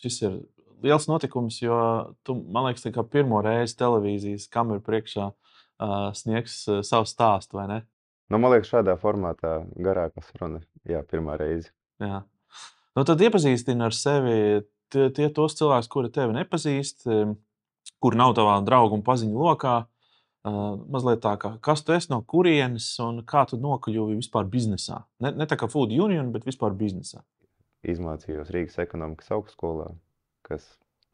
šis ir liels notikums, jo tu, man liekas, tā kā pirmo reizi televīzijas kameru priekšā sniegs savu stāstu, vai ne? Nu, man liekas, šādā formātā garākā saruna, jā, pirmā reize. Jā. Nu, tad iepazīstini ar sevi tos cilvēkus, kuri tevi nepazīst, kuri nav tavā draugu un paziņu lokā. Mazliet tā kā, kas tu esi, no kurienes un kā tu nokļuvi vispār biznesā. Ne tā kā Food Union, bet vispār biznesā. Izmācījos Rīgas ekonomikas augstskolā, kas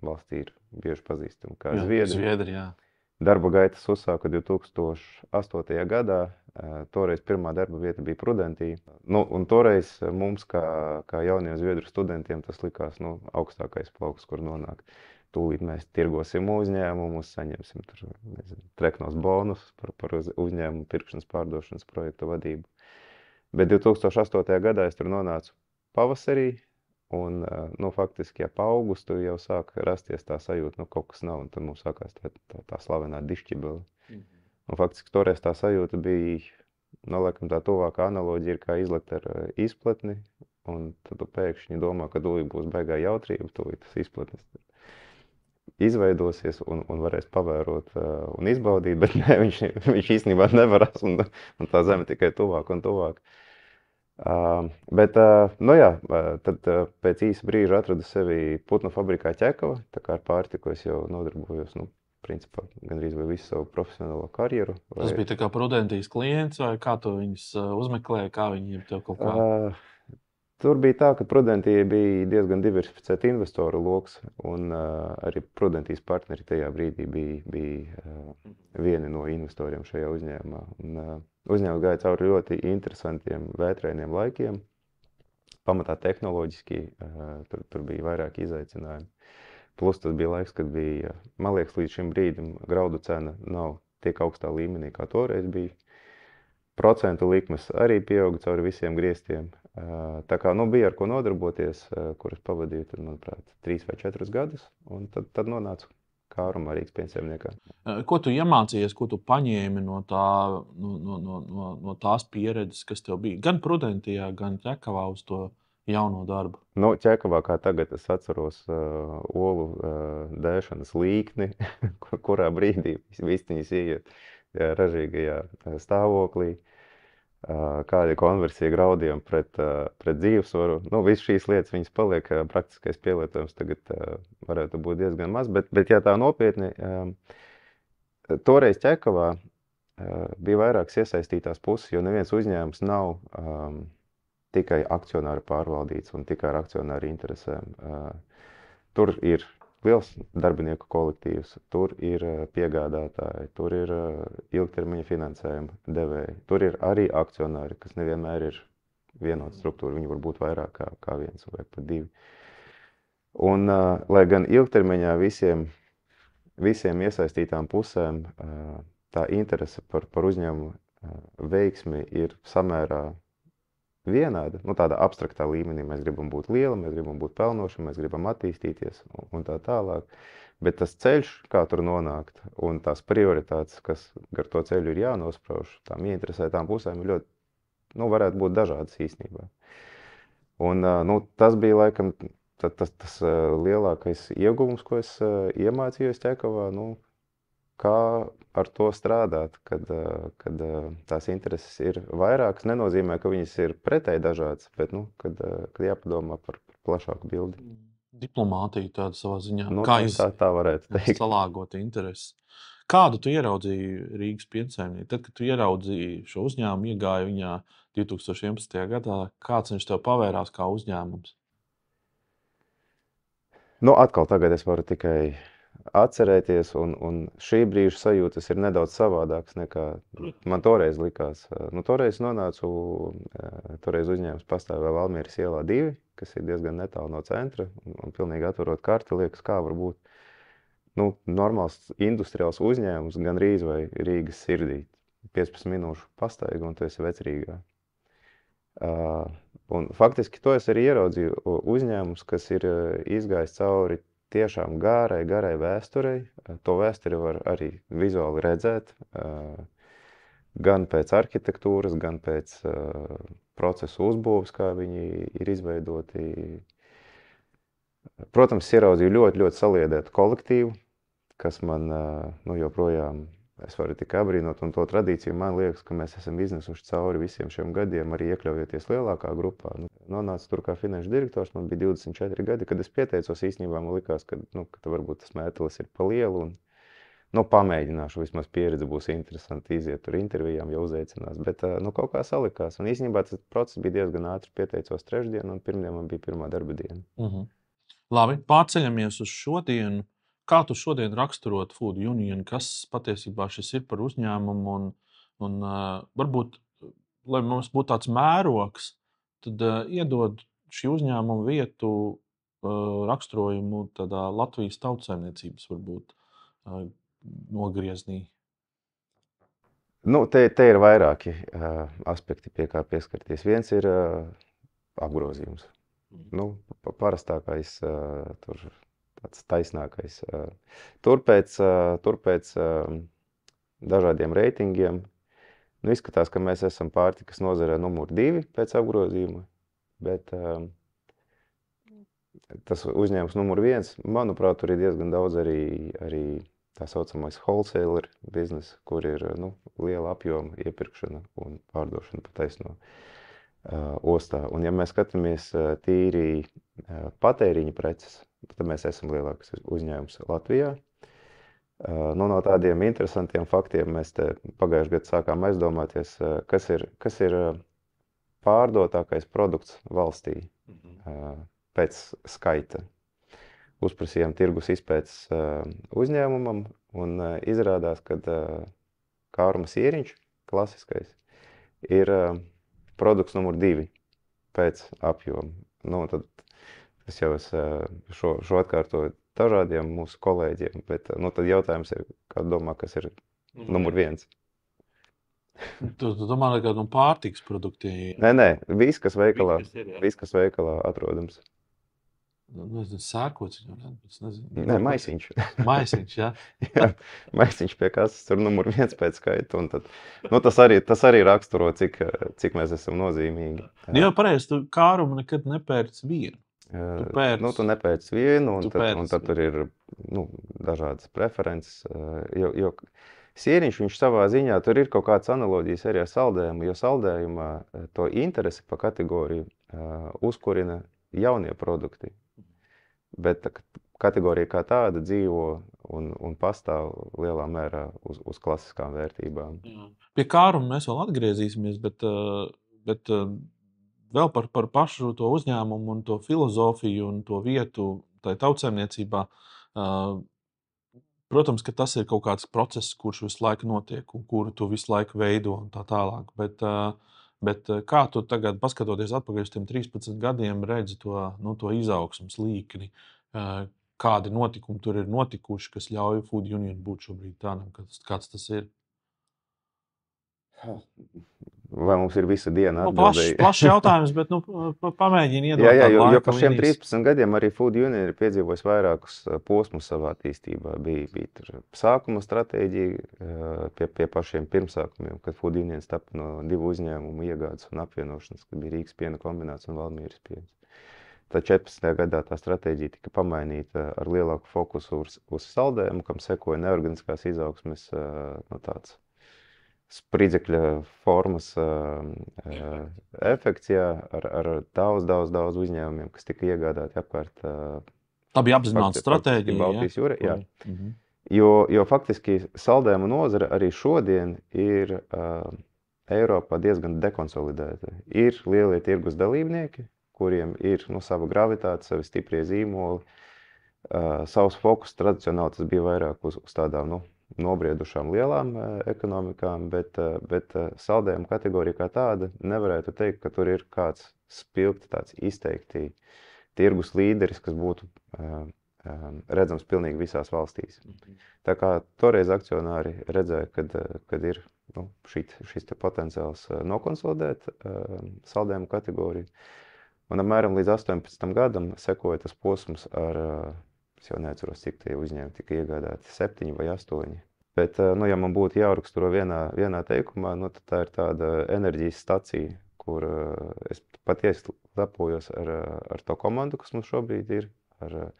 valstī ir bieži pazīstama kā Jā, Zviedri. Zviedri, jā. Darba gaitas uzsāku 2008. gadā. Toreiz pirmā darba vieta bija Prudentī. Nu, un toreiz mums, kā jauniem zviedru studentiem, tas likās augstākais plauks, kur nonākt. Tūlīt mēs tirgosim uzņēmumus, saņemsim tur, nezinu, treknos bonus par uzņēmumu pirkšanas pārdošanas projektu vadību. Bet 2008. gadā es tur nonācu pavasarī, un faktiski ap augustu jau sāk rasties tā sajūta, kaut kas nav, un tad mums sākās tā slavenā dišķibele. Un faktiski toreiz tā sajūta bija, laikam tā tuvākā analoģija ir kā izlekt ar izpletni, un tad tu pēkšņi domā, ka tūlīt būs baigā jautrība, tūlīt tas izpletnis izveidosies un varēs pavērot un izbaudīt, bet ne, viņš īstenībā nevarās, un tā zeme tikai tuvāk un tuvāk. Bet, tad pēc īsa brīža atradu sevi putnu fabrikā Ķekava, tā kā ar pārtiku es jau nodarbojos, principā gandrīz vai visu savu profesionālo karjeru. Tas bija tā kā Prudentīs klients, vai kā tu viņus uzmeklēji, kā viņi tev kaut kā? Tur bija tā, ka Prudentī bija diezgan diversificēta investoru loks, un arī Prudentīs partneri tajā brīdī bija vieni no investoriem šajā uzņēmumā. Uzņēmums gāja cauri ļoti interesantiem, vētrainiem laikiem. Pamatā tehnoloģiski tur bija vairāk izaicinājumu. Plus tas bija laiks, kad bija, man liekas, līdz šim brīdim graudu cena nav tik augstā līmenī, kā toreiz bija. Procentu likmes arī pieauga cauri visiem griestiem. Tā kā bija ar ko nodarboties, kuras pavadīju, tad, manuprāt, 3 vai 4 gadus, un tad nonācu Kārumā Rīgas pensionēmniekā. Ko tu iemācījies, ko tu paņēmi no tās pieredzes, kas tev bija gan Prudentijā, gan Ķekavā uz to jauno darbu? Ķekavā, kā tagad es atceros olu dēšanas līkni, kurā brīdī vistiņas ieiet ražīgajā stāvoklī, kāda ir konversija graudiem pret dzīvesvaru. Viss šīs lietas, viņas paliek praktiskais pielietojums, tagad varētu būt diezgan maz, bet ja tā nopietni, toreiz Ķekavā bija vairākas iesaistītās puses, jo neviens uzņēmums nav tikai akcionāri pārvaldīts un tikai ar akcionāri interesēm. Tur ir liels darbinieku kolektīvs, tur ir piegādātāji, tur ir ilgtermiņa finansējuma devēji, tur ir arī akcionāri, kas nevienmēr ir vienota struktūra, viņi var būt vairāk kā viens vai pat divi. Un, lai gan ilgtermiņā visiem iesaistītām pusēm tā interese par uzņēmumu veiksmi ir samērā vienāda, tādā abstraktā līmenī. Mēs gribam būt lieli, mēs gribam būt pelnoši, mēs gribam attīstīties un tā tālāk. Bet tas ceļš, kā tur nonākt, un tās prioritātes, kas gar to ceļu ir jānosprauž, tām ieinteresētām pusēm ir ļoti, varētu būt dažādas īstenībā. Un, tas bija laikam tas lielākais ieguvums, ko es iemācījos Ķekavā, kā ar to strādāt, kad tās intereses ir vairākas. Nenozīmē, ka viņas ir pretēji dažādas, bet kad jāpadomā par plašāku bildi. Diplomātija tāda savā ziņā. Tā varētu teikt. Salāgot intereses. Kādu tu ieraudzīji Rīgas piensaimnieki? Tad, kad tu ieraudzīji šo uzņēmumu, iegāji viņā 2011. gadā, kāds viņš tev pavērās kā uzņēmums? Atkal tagad es varu tikai atcerēties, un šī brīža sajūtas ir nedaudz savādākas nekā man toreiz likās. Toreiz uzņēmums pastāvēja Valmieras ielā 2, kas ir diezgan netālu no centra, un pilnīgi atverot karti, liekas, kā var būt normāls industriāls uzņēmums gandrīz vai Rīgas sirdī. 15 minūšu pastaiga, un tu esi Vecrīgā. Un faktiski to es arī ieraudzīju uzņēmums, kas ir izgājis cauri tiešām garai vēsturei. To vēsturi var arī vizuāli redzēt, gan pēc arhitektūras, gan pēc procesu uzbūves, kā viņi ir izveidoti. Protams, ieraudzīju ļoti, ļoti saliedētu kolektīvu, kas man joprojām, es varu tikai abrīnot, un to tradīciju man liekas, ka mēs esam iznesuši cauri visiem šiem gadiem, arī iekļaujoties lielākā grupā. Nonācu tur kā finanšu direktors, man bija 24 gadi, kad es pieteicos, īstenībā man likās, ka varbūt tas mētelis ir pa lielu, un pamēģināšu, vismaz pieredze būs interesanti iziet tur intervijām, ja uzaicinās, bet kaut kā salikās. Un īstenībā tas process bija diezgan ātrs, pieteicos trešdien, un pirmdien man bija pirmā darba diena. Labi, pārceļamies uz šodienu. Kā tu šodien raksturot Food Union? Kas patiesībā šis ir par uzņēmumu? Un varbūt, lai mums būtu tāds mērogs, tad iedod šī uzņēmuma vietu raksturojumu tādā Latvijas tautsaimniecības varbūt nogrieznī. Te ir vairāki aspekti, pie kā pieskarties. Viens ir apgrozījums. Parastākais, tāds taisnākais. Tur pēc dažādiem reitingiem izskatās, ka mēs esam pārtikas nozarē numur 2 pēc apgrozījuma, bet tas uzņēmums numur 1, manuprāt, tur ir diezgan daudz arī tā saucamais wholesaler biznesa, kur ir liela apjoma iepirkšana un pārdošana pa taisno ostā. Un ja mēs skatāmies tīri patēriņa preces, tad mēs esam lielākais uzņēmums Latvijā. No tādiem interesantiem faktiem mēs te pagājušajā gadā sākām aizdomāties, kas ir pārdotākais produkts valstī pēc skaita. Uzprasījām tirgus izpētes uzņēmumam un izrādās, ka kāruma sieriņš, klasiskais, ir produkts numur 2 pēc apjoma. Tad es jau šo atkārtoju dažādiem mūsu kolēģiem, bet tad jautājums ir, kā domā, kas ir numur 1? Tu domā, ka pārtikas produkti? Nē, viss, kas veikalā atrodams. Sērkots, nezinu. Nē, maisiņš. Maisiņš, jā. Jā, maisiņš pie kases tur numur 1 pēc skaita. Un tad, tas arī raksturo, cik mēs esam nozīmīgi. Jā, pareizi, tu kārumu nekad nepērc vienu. Tu nepērc vienu, un tad tur ir dažādas preferences. Jo sieriņš, viņš savā ziņā, tur ir kaut kāds analoģijas arī ar saldējumu, jo saldējumā to interesi pa kategoriju uzkurina jaunie produkti. Bet kategorija kā tāda dzīvo un pastāv lielā mērā uz klasiskām vērtībām. Jā. Pie kāruma mēs vēl atgriezīsimies, bet vēl par pašu to uzņēmumu un to filozofiju un to vietu tai tautsaimniecībā. Protams, ka tas ir kaut kāds process, kurš visu laiku notiek un kuru tu visu laiku veido un tā tālāk. Bet kā tu tagad, paskatoties atpakaļ uz tiem 13 gadiem, redzi to izaugsmas līkni? Kādi notikumi tur ir notikuši, kas ļauj Food Union būt šobrīd tādam, kāds tas ir? Vai mums ir visa diena atbildēji? Plašs jautājums, bet pamēģini iedot tādu laika jo par šiem līnijas. 13 gadiem arī Food Union ir piedzīvojis vairākus posmus savā attīstībā. Bija tur sākuma stratēģija pie pašiem pirmsākumiem, kad Food Union tapa no 2 uzņēmumu iegādes un apvienošanas, kad bija Rīgas piena kombināts un Valmieras piens. Tad 14. gadā tā stratēģija tika pamainīta ar lielāku fokusu uz saldējumu, kam sekoja neorganiskās izaugsmes tāds spridzekļa formas efekts, ar daudz uzņēmumiem, kas tika iegādāti apkārt. Tā bija apzināta stratēģija. Baltijas jūra, jā. Jo faktiski saldējuma nozare arī šodien ir Eiropā diezgan dekonsolidēta. Ir lielie tirgus dalībnieki, kuriem ir sava gravitāte, savi stiprie zīmoli. Savs fokus tradicionāli tas bija vairāk uz tādām nobriedušām lielām ekonomikām, bet saldējuma kategorija kā tāda nevarētu teikt, ka tur ir kāds spilgti tāds izteikti tirgus līderis, kas būtu redzams pilnīgi visās valstīs. Tā kā toreiz akcionāri redzēja, kad ir šis te potenciāls nokonsolidēt saldējuma kategoriju. Un apmēram līdz 18 gadam sekoja tas posms ar es jau neatceros, cik tie uzņēmumi tika iegādāti, 7 vai 8. Bet, ja man būtu jāraksturo vienā teikumā, tad tā ir tāda enerģijas stacija, kur es patiesi lepojos ar to komandu, kas mums šobrīd ir. ar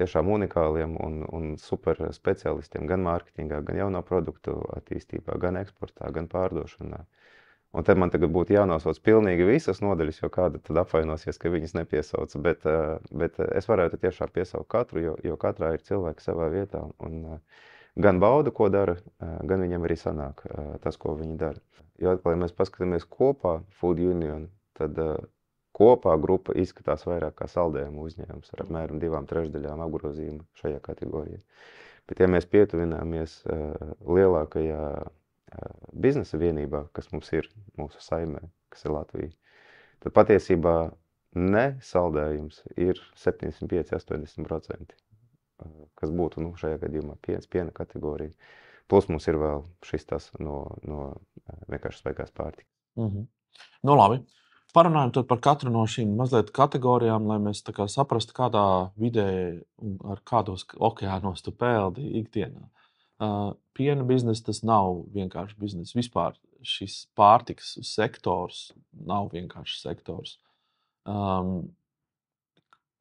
tiešām unikāliem un super speciālistiem gan mārketingā, gan jaunā produktu attīstībā, gan eksportā, gan pārdošanā. Un te man tagad būtu jānosauc pilnīgi visas nodaļas, jo kāda tad apvainosies, ka viņas nepiesauc, bet es varētu tiešām piesaukt katru, jo katrā ir cilvēki savā vietā un gan bauda, ko dara, gan viņam arī sanāk tas, ko viņi dara. Jo atkal, ja mēs paskatāmies kopā Food Union, tad kopā grupa izskatās vairāk kā saldējuma uzņēmums ar apmēram 2/3 apgrozījumu šajā kategorijā. Bet ja mēs pietuvināmies lielākajā biznesa vienībā, kas mums ir mūsu saimē, kas ir Latvija, tad patiesībā ne saldējums ir 75–80%, kas būtu šajā gadījumā piena kategorija. Plus mums ir vēl šis tas no vienkārši svaigās pārtikas. Nu labi. Parunājam tad par katru no šīm mazliet kategorijām, lai mēs tā kā saprastu, kādā vidē un ar kādos okeānos tu peldi ikdienā. Piena biznesa tas nav vienkārši biznesa. Vispār šis pārtikas sektors nav vienkārši sektors.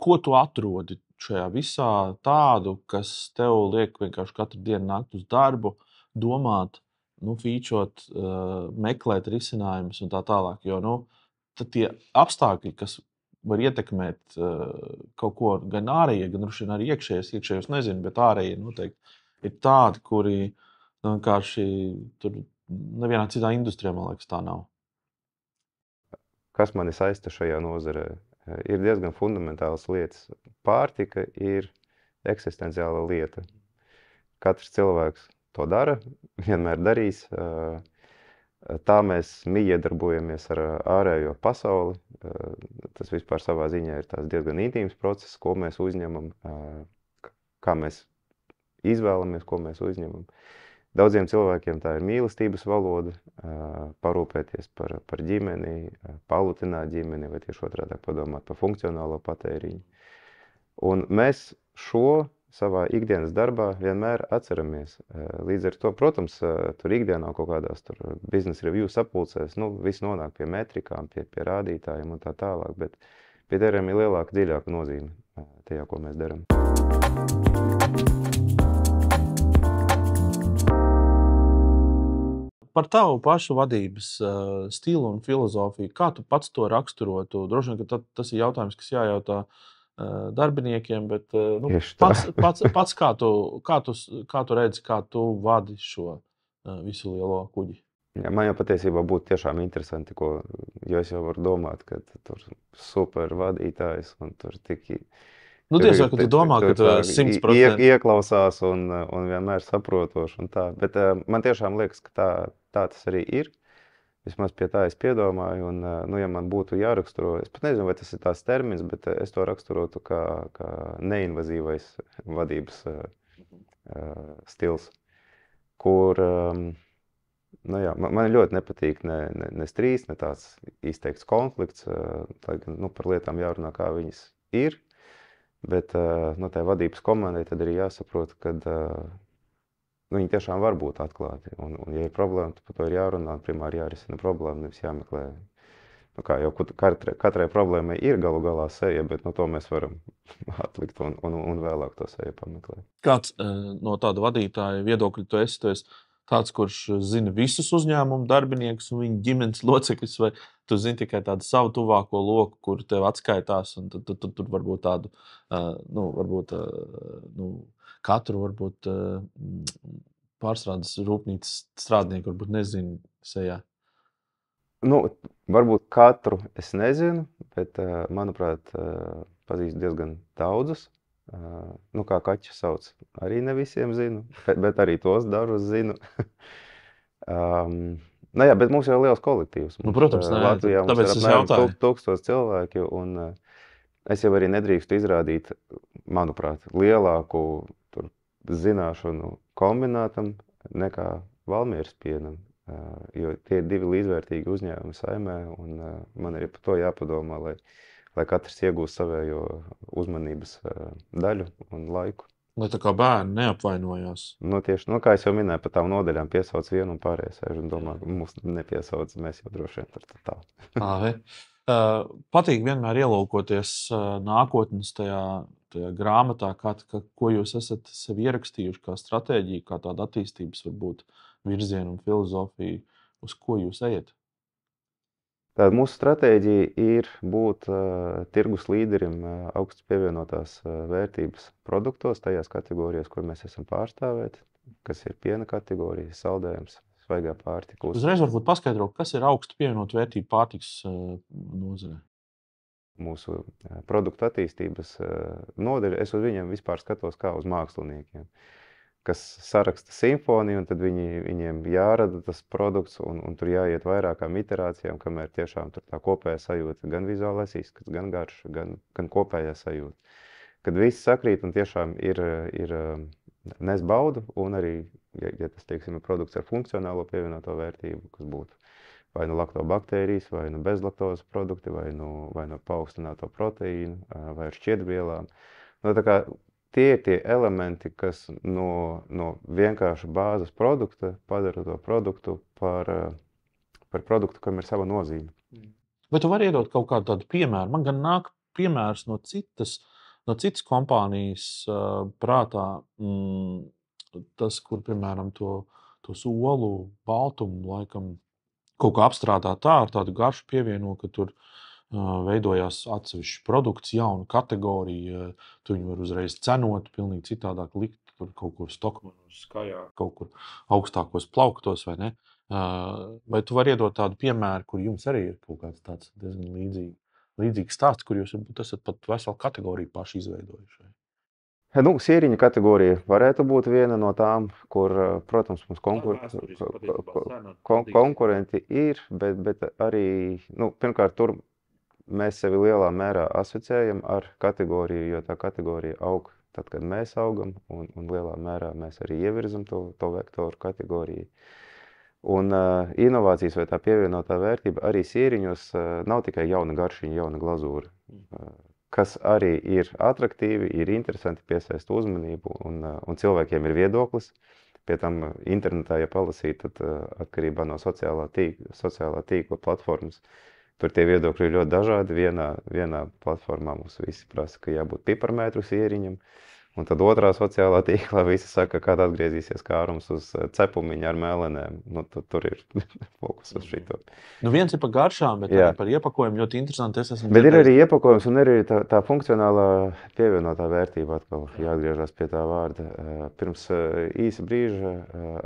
Ko tu atrodi šajā visā tādu, kas tev liek vienkārši katru dienu nākt uz darbu, domāt, featurot, meklēt risinājumus un tā tālāk? Jo tad tie apstākļi, kas var ietekmēt kaut ko gan ārējie, gan arī iekšējos nezinu, bet ārējie noteikti ir tādi, kuri vienkārši tur nevienā citā industrijā, man liekas, tā nav. Kas mani saista šajā nozarē? Ir diezgan fundamentālas lietas. Pārtika ir eksistenciāla lieta. Katrs cilvēks to dara, vienmēr darīs. Tā mēs iedarbojamies ar ārējo pasauli. Tas vispār savā ziņā ir tās diezgan intīms process, ko mēs uzņemam, kā mēs izvēlamies, ko mēs uzņemam. Daudziem cilvēkiem tā ir mīlestības valoda, parūpēties par ģimeni, palutināt ģimeni vai tieši otrādi padomāt par funkcionālo patēriņu. Un mēs šo savā ikdienas darbā vienmēr atceramies. Līdz ar to, protams, tur ikdienā kaut kādās biznesa review sapulcēs, viss nonāk pie metrikām, pie rādītājiem un tā tālāk, bet pie tēriem ir lielāka, dziļāka nozīme tajā, ko mēs darām. Par tavu pašu vadības stilu un filozofiju, kā tu pats to raksturotu? Droši vien, ka tas ir jautājums, kas jājautā darbiniekiem, bet pats kā tu redzi, kā tu vadi šo visu lielo kuģi? Jā, man jau patiesībā būtu tiešām interesanti, jo es jau varu domāt, ka tur super vadītājs un tur tik... Tiešām, ka tu domā, ka tu 100% ieklausās un vienmēr saprotoši un tā. Bet man tiešām liekas, ka tā tas arī ir. Vismaz pie tā es piedomāju, un, ja man būtu jāraksturo, es pat nezinu, vai tas ir tās termins, bet es to raksturotu kā neinvazīvais vadības stils, kur, man ļoti nepatīk ne strīds, ne tāds izteikts konflikts, lai gan, par lietām jārunā, kā viņas ir, bet, tai vadības komandai tad arī jāsaprot, kad viņi tiešām var būt atklāti. Un ja ir problēma, tad par to ir jārunā, primāri jārisina problēma, nevis jāmeklē. Jau katrai problēmai ir galu galā seja, bet to mēs varam atlikt un vēlāk to seju pameklēt. Kāds no tāda vadītāja viedokļa tu esi tāds, kurš zina visus uzņēmumu darbiniekus un viņu ģimenes locekļus, vai tu zini tikai tādu savu tuvāko loku, kur tev atskaitās, un tad tur varbūt tādu, katru varbūt pārstrādes rūpnīcas strādnieku varbūt nezinu sejā? Varbūt katru es nezinu, bet, manuprāt, pazīstu diezgan daudzus. Kā kaķi sauc, arī ne visiem zinu, bet arī tos dažus zinu. Bet mums jau ir liels kolektīvs. Protams, Latvijā mums ir apmēram 1000 cilvēki, un es jau arī nedrīkstu izrādīt, manuprāt, lielāku zināšanu kombinātam nekā Valmieras pienam, jo tie ir divi līdzvērtīgi uzņēmumi saimē, un man arī par to jāpadomā, lai katrs iegūst savējo uzmanības daļu un laiku. Lai tā kā bērni neapvainojās. Tieši, kā es jau minēju, par tām nodaļām piesauc vienu un pārējie sēž un domā, ka mums nepiesauc, mēs jau droši vien tur tā. Patīk vienmēr ielūkoties nākotnes tajā tajā grāmatā, ko jūs esat sev ierakstījuši kā stratēģiju, kā tāda attīstības varbūt virzienu un filozofiju, uz ko jūs ejat? Tāda mūsu stratēģija ir būt tirgus līderim augsts pievienotās vērtības produktos, tajās kategorijās, kur mēs esam pārstāvēti, kas ir piena kategorija, saldējums, svaigā pārtika. Uzreiz varbūt paskaidro, kas ir augstu pievienot vērtību pārtiks nozarē. Mūsu produktu attīstības nodaļa, es uz viņiem vispār skatos kā uz māksliniekiem, kas saraksta simfoniju, un tad viņiem jārada tas produkts, un tur jāiet vairākām iterācijām, kamēr tiešām tur tā kopējā sajūta, gan vizuālais izskats, gan garša, gan kopējā sajūta. Kad viss sakrīt un tiešām ir nes baudu, un arī, ja tas, teiksim, ir produkts ar funkcionālo pievienoto vērtību, kas būtu vai nu laktobaktērijas, vai nu bezlaktozes produkti, vai nu paaugstināto proteīnu, vai ar šķiedrvielām. Nu, tā kā tie ir tie elementi, kas no vienkārša bāzes produkta padara to produktu par produktu, kam ir sava nozīme. Vai tu vari iedot kaut kādu tādu piemēru? Man gan nāk piemērs no citas kompānijas prātā. Tas, kur, piemēram, to olu baltumu laikam kaut kā apstrādā tā, ar tādu garšu pievieno, ka tur veidojās atsevišķs produkts, jauna kategorija. Tu viņu var uzreiz cenot, pilnīgi citādāk likt tur kaut kur Stokmanos skajā, kaut kur augstākos plauktos, vai ne? Vai tu vari iedot tādu piemēru, kur jums arī ir kaut kāds tāds diezgan līdzīgs stāsts, kur jūs esat pat veselu kategoriju paši izveidojuši? Nu, sieriņa kategorija varētu būt viena no tām, kur, protams, mums konkurenti ir, bet arī, pirmkārt, tur mēs sevi lielā mērā asociējam ar kategoriju, jo tā kategorija aug tad, kad mēs augam, un lielā mērā mēs arī ievirzam to vektoru kategoriju. Un inovācijas vai tā pievienotā vērtība arī sieriņos nav tikai jauna garšiņa, jauna glazūra, kas arī ir atraktīvi, ir interesanti, piesaista uzmanību, un cilvēkiem ir viedoklis. Pie tam internetā, ja palasīt, tad atkarībā no sociālā tīkla platformas, tur tie viedokļi ir ļoti dažādi. Vienā platformā mums visi prasa, ka jābūt piparmetru sieriņam, un tad otrā sociālā tīklā visi saka, kad atgriezīsies kārums uz cepumiņa ar mēlenēm. Tur ir fokus uz šito. Viens ir par garšām, bet arī par iepakojumu ļoti interesanti. Bet ir arī iepakojums un arī tā funkcionālā pievienotā vērtība, atkal jāatgriežas pie tā vārda. Pirms īsa brīža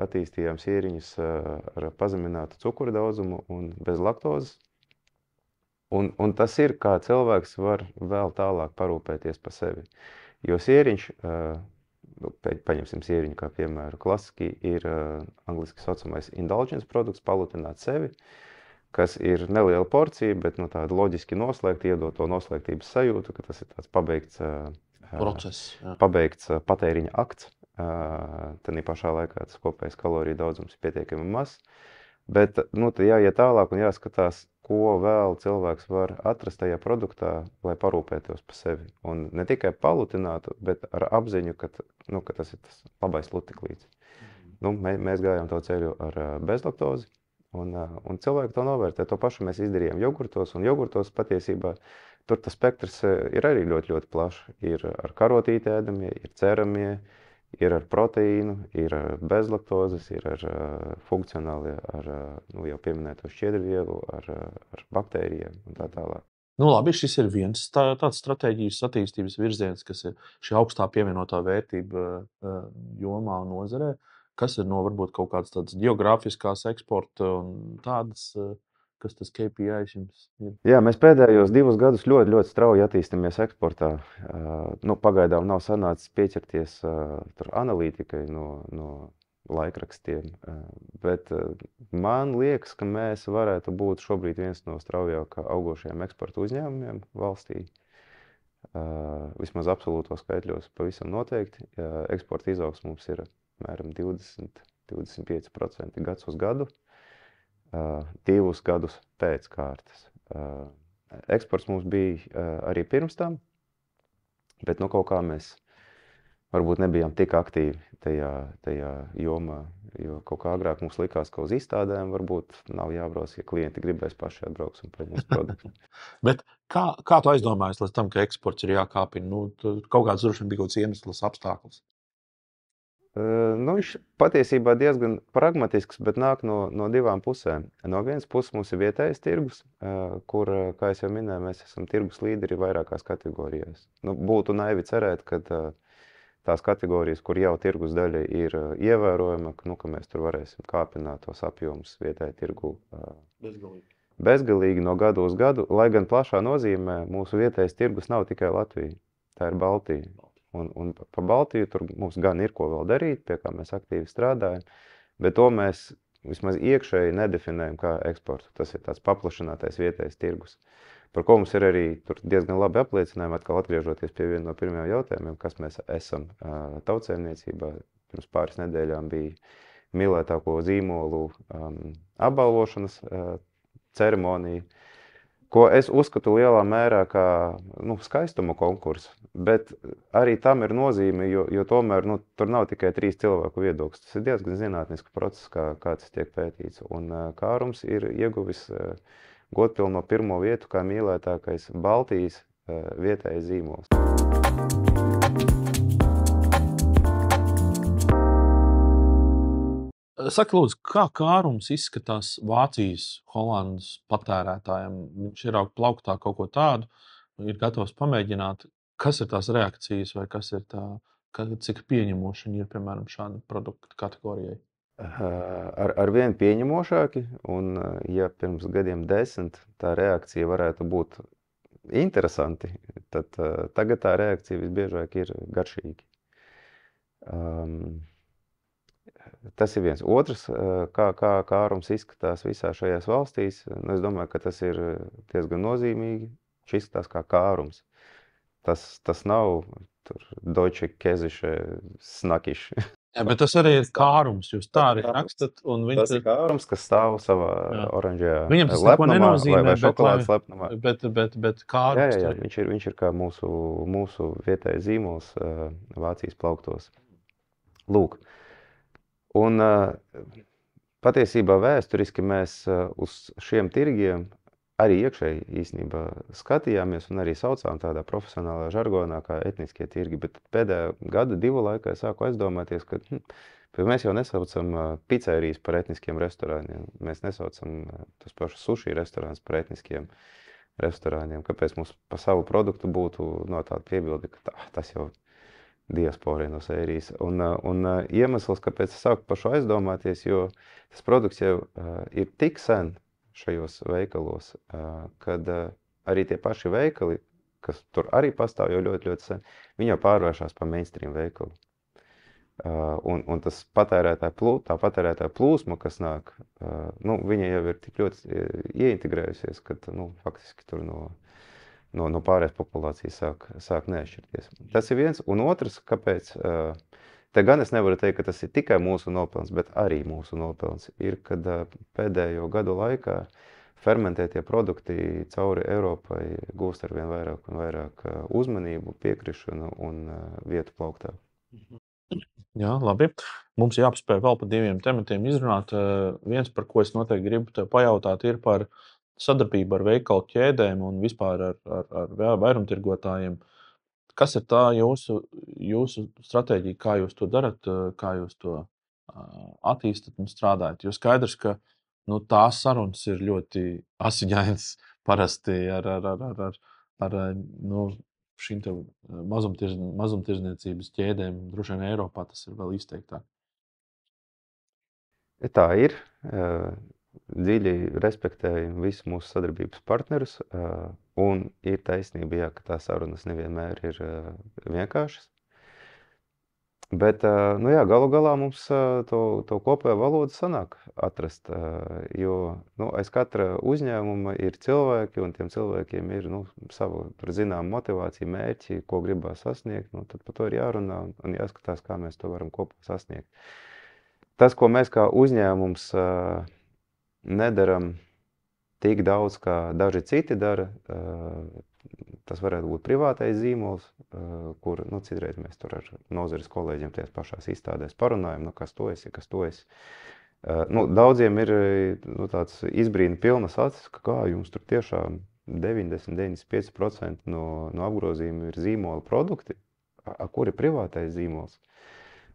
attīstījām sieriņus ar pazeminātu cukura daudzumu un bez laktozes. Un tas ir, kā cilvēks var vēl tālāk parūpēties par sevi. Jo sieriņš, paņemsim sieriņu kā piemēru, klasiski ir angliski saucamais indulgence produkts, palutināt sevi, kas ir neliela porcija, bet tāda loģiski noslēgta, iedot to noslēgtības sajūtu, ka tas ir tāds pabeigts process, pabeigts patēriņa akts. Tad pašā laikā tas kopējais kaloriju daudzums ir pietiekami mazs. Bet tad jāiet tālāk un jāskatās, ko vēl cilvēks var atrast tajā produktā, lai parūpētos par sevi. Un ne tikai palutinātu, bet ar apziņu, ka tas ir tas labais lutiklīts. Mēs gājām to ceļu ar bezlaktozi, un cilvēki to novērtē. To pašu mēs izdarījām jogurtos, un jogurtos patiesībā tur tas spektrs ir arī ļoti, ļoti plašs. Ir ar karotīti ēdamie, ir ceramie, ir ar proteīnu, ir ar bezlaktozes, ir ar funkcionāli, ar jau pieminēto šķiedrvielu, ar baktērijiem un tā tālāk. Labi, šis ir viens tāds stratēģijas attīstības virziens, kas ir šī augstā pievienotā vērtība jomā un nozarē. Kas ir varbūt kaut kādas tādas geogrāfiskās eksporta un tādas, kas tas KPIs jums ir? Jā, mēs pēdējos 2 gadus ļoti, ļoti strauji attīstamies eksportā. Pagaidām nav sanācis pieķerties analītikai no laikrakstiem, bet man liekas, ka mēs varētu būt šobrīd viens no straujāk augošajiem eksporta uzņēmumiem valstī. Vismaz absolūtos skaitļos pavisam noteikti. Eksporta izaugsme mums ir apmēram 20–25% gads uz gadu. 2 gadus pēc kārtas. Eksports mums bija arī pirms tam, bet kaut kā mēs varbūt nebijām tik aktīvi tajā jomā, jo kaut kā agrāk mums likās, ka uz izstādēm varbūt nav jābrauc, ja klienti gribēs paši atbrauks un pret mūsu produktu. Bet kā tu aizdomājies līdz tam, ka eksports ir jākāpina? Nu, kaut kāds droši vien bija kaut kāds iemesls, apstākļus. Nu, viņš patiesībā diezgan pragmatisks, bet nāk no divām pusēm. No vienas puses mums ir vietējais tirgus, kur, kā es jau minēju, mēs esam tirgus līderi vairākās kategorijās. Nu, būtu naivi cerēt, ka tās kategorijas, kur jau tirgus daļa ir ievērojama, ka mēs tur varēsim kāpināt tos apjomus vietējā tirgu bezgalīgi no gadu uz gadu, lai gan plašā nozīmē mūsu vietējais tirgus nav tikai Latvija, tā ir Baltija. Un pa Baltiju tur mums gan ir ko vēl darīt, pie kā mēs aktīvi strādājam, bet to mēs vismaz iekšēji nedefinējam kā eksportu. Tas ir tāds paplašinātais vietējais tirgus, par ko mums ir arī tur diezgan labi apliecinājumi, atkal atgriežoties pie viena no pirmajiem jautājumiem, kas mēs esam tautsēmniecībā. Pirms pāris nedēļām bija mīlētāko zīmolu apbalvošanas ceremonija, ko es uzskatu lielā mērā kā skaistuma konkursu, bet arī tam ir nozīme, jo tomēr tur nav tikai 3 cilvēku viedoklis. Tas ir diezgan zinātnisks process, kā tas tiek pētīts. Un Kārums ir ieguvis godpilno pirmo vietu kā mīlētākais Baltijas vietējais zīmols. Saka, lūdzu, kā Kārums izskatās Vācijas, Holandas patērētājiem? Viņš ierauga plauktā kaut ko tādu, ir gatavs pamēģināt. Kas ir tās reakcijas vai kas ir cik pieņemoši viņi ir, piemēram, šāda produktu kategorijai? Ar vien pieņemošāki, un ja pirms gadiem 10 tā reakcija varētu būt interesanti, tad tagad tā reakcija visbiežāk ir garšīgi. Tas ir viens. Otrs, kā Kārums izskatās visā šajās valstīs, es domāju, ka tas ir diezgan nozīmīgi. Viņš izskatās kā Kārums. Tas nav tur Deutsche Käsische Snakiš. Jā, bet tas arī ir Kārums. Jūs tā arī rakstat. Tas ir Kārums, kas stāv savā oranžajā viņam tas neko nenozīmē, vai šokolādes lepnumā. Bet Kārums. Jā, viņš ir kā mūsu vietējais zīmols Vācijas plauktos. Lūk. Un patiesībā vēsturiski mēs uz šiem tirgiem arī iekšēji īstenībā skatījāmies un arī saucām tādā profesionālā žargonā kā etniskie tirgi, bet pēdējā gada 2 laikā sāku aizdomāties, ka mēs jau nesaucam pizzerijas par etniskiem restorāniem, mēs nesaucam tos pašus sushi restorānus par etniskiem restorāniem, kāpēc mums pa savu produktu būtu tāda piebilde, ka tas jau diasporai no sērijas. Un iemesls, kāpēc es sāku par šo aizdomāties, jo tas produkts jau ir tik sen šajos veikalos, kad arī tie paši veikali, kas tur arī pastāv jau ļoti, ļoti sen, viņi jau pārvēršās par mainstream veikalu. Un tas patērētāja plūsma, kas nāk, viņa jau ir tik ļoti ieintegrējusies, ka faktiski tur no pārējās populācijas sāk neatšķirties. Tas ir viens. Un otrs, kāpēc, te gan es nevaru teikt, ka tas ir tikai mūsu nopelns, bet arī mūsu nopelns, ir, kad pēdējo gadu laikā fermentētie produkti cauri Eiropai gūst arvien vairāk un vairāk uzmanību, piekrišanu un vietu plauktā. Jā, labi. Mums jāpaspēj vēl par 2 tematiem izrunāt. Viens, par ko es noteikti gribu tev pajautāt, ir par sadarbību ar veikalu ķēdēm un vispār ar vairumtirgotājiem. Kas ir tā jūsu stratēģija, kā jūs to darat, kā jūs to attīstat un strādājat? Jo skaidrs, ka tās sarunas ir ļoti asiņainas parasti ar šīm mazumtirdzniecības ķēdēm. Droši vien Eiropā tas ir vēl izteiktāk. Tā ir. Dziļi respektējam visus mūsu sadarbības partnerus, un ir taisnība, jā, ka tās sarunas nevienmēr ir vienkāršas. Bet, galu galā mums to kopējo valodu sanāk atrast, jo aiz katra uzņēmuma ir cilvēki, un tiem cilvēkiem ir savu zinām motivāciju, mērķi, ko gribās sasniegt, tad par to ir jārunā un jāskatās, kā mēs to varam kopā sasniegt. Tas, ko mēs kā uzņēmums nedaram tik daudz, kā daži citi dara, tas varētu būt privātais zīmols, kur, citreiz mēs tur ar nozares kolēģiem tajās pašās izstādēs parunājam, kas tu esi, kas tu esi. Daudziem ir tāds izbrīna pilnas acis, ka kā jums tur tiešām 90-95% no apgrozījuma ir zīmola produkti, kur ir privātais zīmols.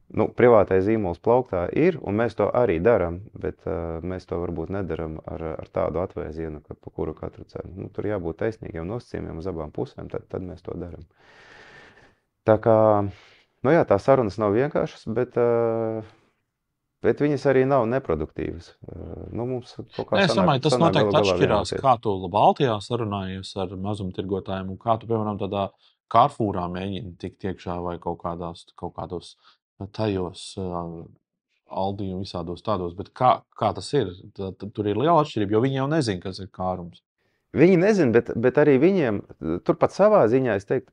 Privātais zīmols plauktā ir, un mēs to arī daram, bet mēs to varbūt nedaram ar tādu atvēzienu, pa kuru katru cenu. Tur jābūt taisnīgiem nosacījumiem uz abām pusēm, tad mēs to daram. Tā kā, jā, tā sarunas nav vienkāršas, bet viņas arī nav neproduktīvas. Mums kaut kā Es domāju, tas noteikti galu galā atšķirās, vienoties. kā tu Baltijā sarunājies ar mazumtirgotājiem un kā tu, piemēram, tādā Carrefourā mēģini tikt iekšā vai kaut kādos tajos Aldi un visādos tādos, bet kā tas ir? Tur ir liela atšķirība, jo viņi jau nezina, kas ir kārums. Viņi nezina, bet arī viņiem, turpat savā ziņā, es teiktu,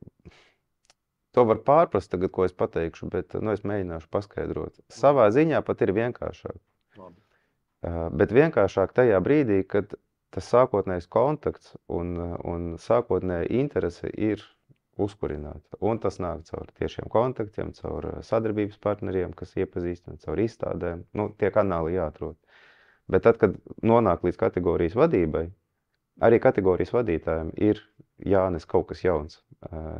to var pārprast tagad, ko es pateikšu, bet es mēģināšu paskaidrot. Savā ziņā pat ir vienkāršāk. Labi. Bet vienkāršāk tajā brīdī, kad tas sākotnējs kontakts un sākotnēja interese ir uzkurināta. Un tas nāk caur tiešiem kontaktiem, caur sadarbības partneriem, kas iepazīstina, caur izstādēm. Tie kanāli jāatrod. Bet tad, kad nonāk līdz kategorijas vadībai, arī kategorijas vadītājiem ir jānes kaut kas jauns.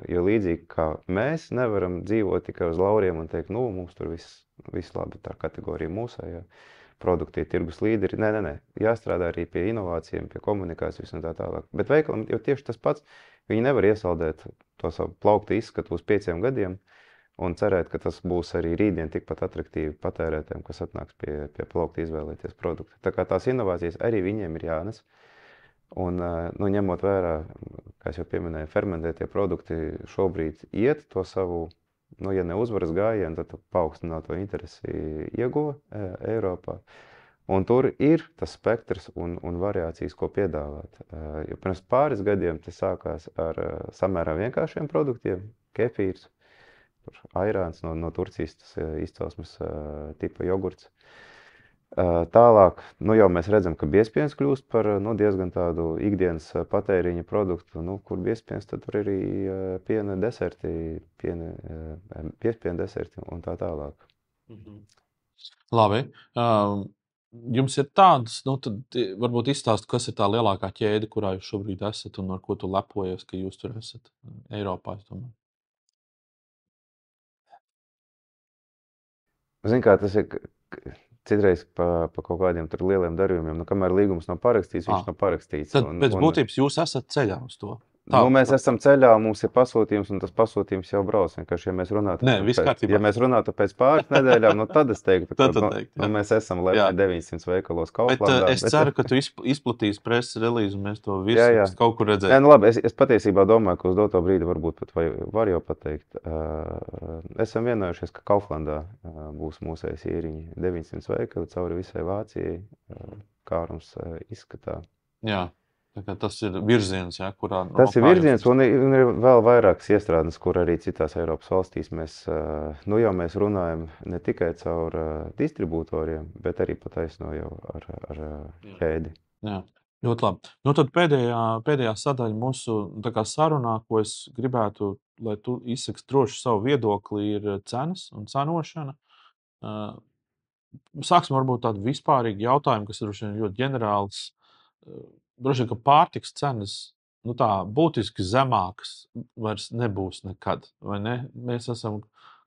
Jo līdzīgi kā mēs nevaram dzīvot tikai uz lauriem un teikt, mums tur viss labi, tā kategorija mūsējā, produkti ir tirgus līderi. Nē. Jāstrādā arī pie inovācijām, pie komunikācijas un tā tālāk. Bet veikalam jau tieši tas pats, viņi nevar iesaldēt to savu plauktu izskatu uz 5 gadiem un cerēt, ka tas būs arī rītdien tikpat atraktīvi patērētājiem, kas atnāks pie plaukta izvēlēties produktu. Tā kā tās inovācijas arī viņiem ir jānes. Un, ņemot vērā, kā es jau pieminēju, fermentētie produkti šobrīd iet to savu, ja ne uzvaras gājienu, tad paaugstināto interesi ieguva Eiropā. Un tur ir tas spektrs un variācijas, ko piedāvāt. Jo pirms pāris gadiem tas sākās ar samērā vienkāršiem produktiem, kefīrs, airāns no Turcijas izcelsmes tipa jogurts. Tālāk, jau mēs redzam, ka biezpiens kļūst par diezgan tādu ikdienas patēriņa produktu, kur biezpiens, tad tur arī piena deserti, piespien deserti un tā tālāk. Labi. Jums ir tādas, tad varbūt izstāst, kas ir tā lielākā ķēde, kurā jūs šobrīd esat un ar ko tu lepojies, ka jūs tur esat Eiropā, es domāju. Zini, kā tas ir citreiz pa kaut kādiem tur lieliem darījumiem, kamēr līgums nav parakstīts, viņš nav parakstīts. Tad pēc būtības jūs esat ceļā uz to. Mēs esam ceļā, mums ir pasūtījums, un tas pasūtījums jau brauc. Vienkārši, ja mēs runātu pēc pāris nedēļām, tad es teiktu, ka mēs esam lepni 900 veikalos Kauflandā. Bet es ceru, ka tu izplatīsi preses relīzi, un mēs to visu kaut kur redzēsim. Labi, es patiesībā domāju, ka uz doto brīdi varbūt pat var jau pateikt. Esam vienojušies, ka Kauflandā būs mūsējais īriņi 900 veikali cauri visai Vācijai, kārums izskatā. Jā. Tas ir virziens, kurā... Tas ir virziens, un ir vēl vairākas iestrādes, kur arī citās Eiropas valstīs mēs runājam ne tikai caur distribūtoriem, bet arī pataisno jau ar ķēdi. Jā, ļoti labi. Tad pēdējā sadaļa mūsu sarunā, ko es gribētu, lai tu izsaki droši savu viedokli, ir cenas un cenošana. Sāksim varbūt tādu vispārīgu jautājumu, kas ir ļoti ģenerāls. Droši vien, ka pārtikas cenas būtiski zemākas vairs nebūs nekad, vai ne? Mēs esam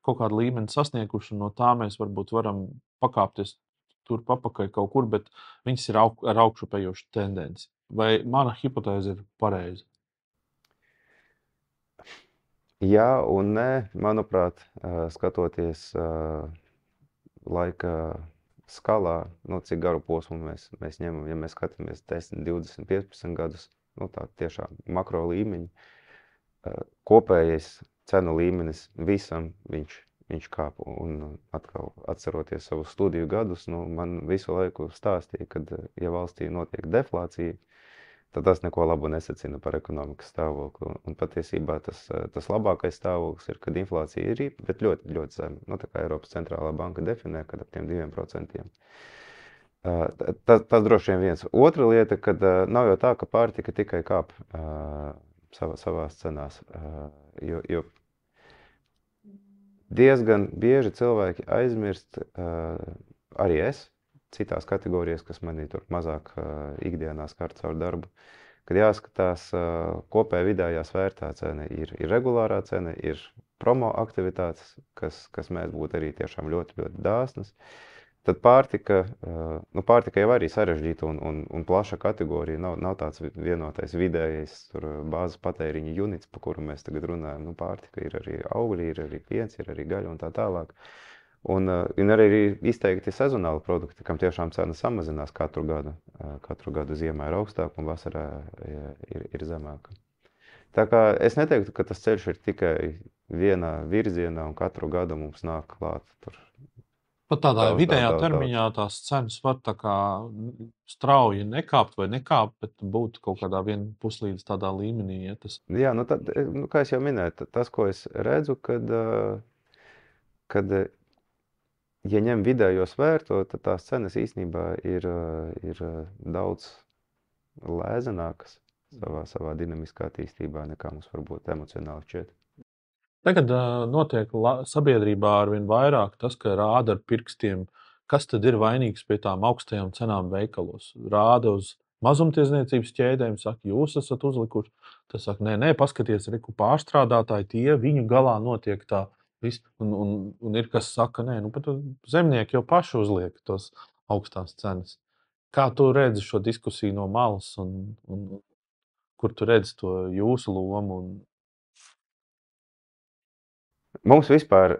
kaut kādu līmeni sasnieguši, un no tā mēs varbūt varam pakāpties tur papakaļ kaut kur, bet viņas ir ar augšupējošu tendenci. Vai mana hipotēze ir pareiza? Jā un nē, manuprāt, skatoties laika skalā, cik garu posmu mēs ņemam, ja mēs skatāmies 10, 20, 15 gadus, tā tiešām makro līmeņi, kopējais cenu līmenis visam viņš kāp. Un atkal atceroties savus studiju gadus, man visu laiku stāstīja, kad ja valstī notiek deflācija, tad tas neko labu nesacina par ekonomikas stāvokli. Un patiesībā tas labākais stāvoklis ir, kad inflācija ir, bet ļoti, ļoti zema. Tā kā Eiropas centrālā banka definē, kad ap tiem 2%. Tas droši vien viens. Otra lieta, kad nav jau tā, ka pārtika tikai kāp. savās cenās. Jo diezgan bieži cilvēki aizmirst, arī es, citās kategorijās, kas manī tur mazāk ikdienā skar caur darbu, kad jāskatās kopēja vidējā svērtā cena. Ir regulārā cena, ir promo aktivitātes, kas mēs būtu arī tiešām ļoti, ļoti dāsnas. Tad pārtika jau arī sarežģīta un plaša kategorija. Nav tāds vienotais vidējais bāzes patēriņa units, pa kuru mēs tagad runājam. Pārtika ir arī augļi, ir arī piens, ir arī gaļa un tā tālāk. Un arī izteikti sezonāli produkti, kam tiešām cena samazinās katru gadu. Katru gadu ziemā ir augstāka un vasarā ir zemāka. Tā kā es neteiktu, ka tas ceļš ir tikai vienā virzienā un katru gadu mums nāk klāt tur. Pat tādā vidējā termiņā tās cenas var tā kā strauji nekāpt vai nekāpt, bet būt kaut kādā puslīdz tādā līmenī. Ja tas... Jā, tad, kā es jau minēju, tas, ko es redzu, kad ja ņem vidējo svērto, tad tās cenas īstenībā ir daudz lēzenākas savā dinamiskā attīstībā, nekā mums varbūt emocionāli šķiet. Tagad notiek sabiedrībā arvien vairāk tas, ka rāda ar pirkstiem, kas tad ir vainīgs pie tām augstajām cenām veikalos. Rāda uz mazumtirdzniecības ķēdēm, saka, jūs esat uzlikuši. Tas saka, nē, paskaties, reku pārstrādātāji, viņu galā notiek tā. Un ir kas saka, nē, pat zemnieki jau paši uzliek tos augstās cenas. Kā tu redzi šo diskusiju no malas un kur tu redzi to jūsu lomu? Mums vispār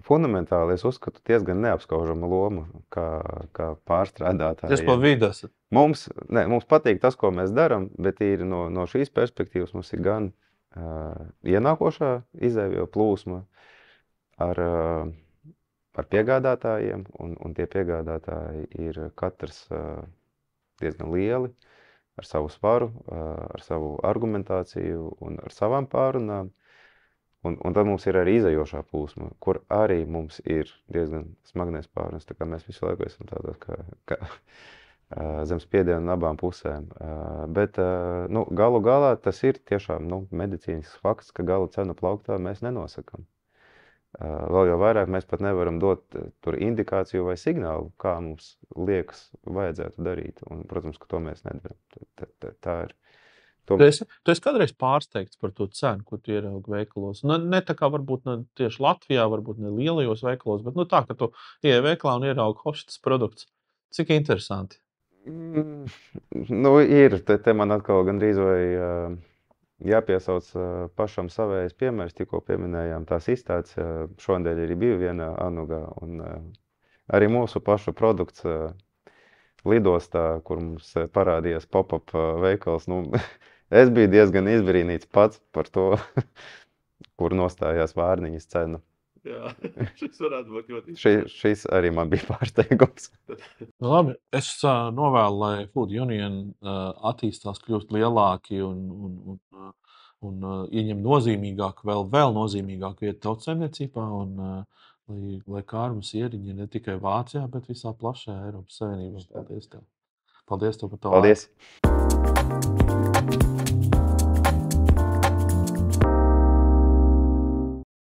fundamentāli, es uzskatu, diezgan neapskaužama loma kā pārstrādātājiem. Tas pa vidu esat. Mums patīk tas, ko mēs darām, bet no šīs perspektīvas mums ir gan ienākošā izēvielu plūsma ar piegādātājiem, un tie piegādātāji ir katrs diezgan lieli, ar savu svaru, ar savu argumentāciju un ar savām pārunām. Un tad mums ir arī izējošā plūsma, kur arī mums ir diezgan smagnēs pārunas. Tā kā mēs visu laiku esam tādos kā zem spiediena no abām pusēm. Bet galu galā tas ir tiešām medicīnisks fakts, ka gala cenu plauktā mēs nenosakam. Vēl jau vairāk mēs pat nevaram dot tur indikāciju vai signālu, kā mums liekas vajadzētu darīt. Un, protams, ka to mēs nedaram. Tā ir. Tu esi kādreiz pārsteigts par to cenu, ko tu ieraugi veikalos? Ne tā kā varbūt ne tieši Latvijā, varbūt ne lielajos veikalos, bet tā, ka tu ieej veikalā un ieraugi hoštas produkts. Cik interesanti? Ir. Te man atkal gandrīz vai jāpiesauc pašam savējais piemērs. Tikko pieminējām tās izstādes. Šonadēļ arī biju vienā Anugā. Un arī mūsu pašu produkts lidostā, kur mums parādījās pop-up veikals. Es biju diezgan izbrīnīts pats par to, kur nostājās Vārniņas cena. Jā, šis varētu būt ļoti šis arī man bija pārsteigums. Labi, es novēlu, lai Food Union attīstās, kļūst lielāki un ieņem nozīmīgāku, vēl nozīmīgāku vietu tautsaimniecībā, un lai kārmas ieriņi ne tikai Vācijā, bet visā plašajā Eiropas Savienībā. Paldies tev. Paldies tev par tavu. Paldies.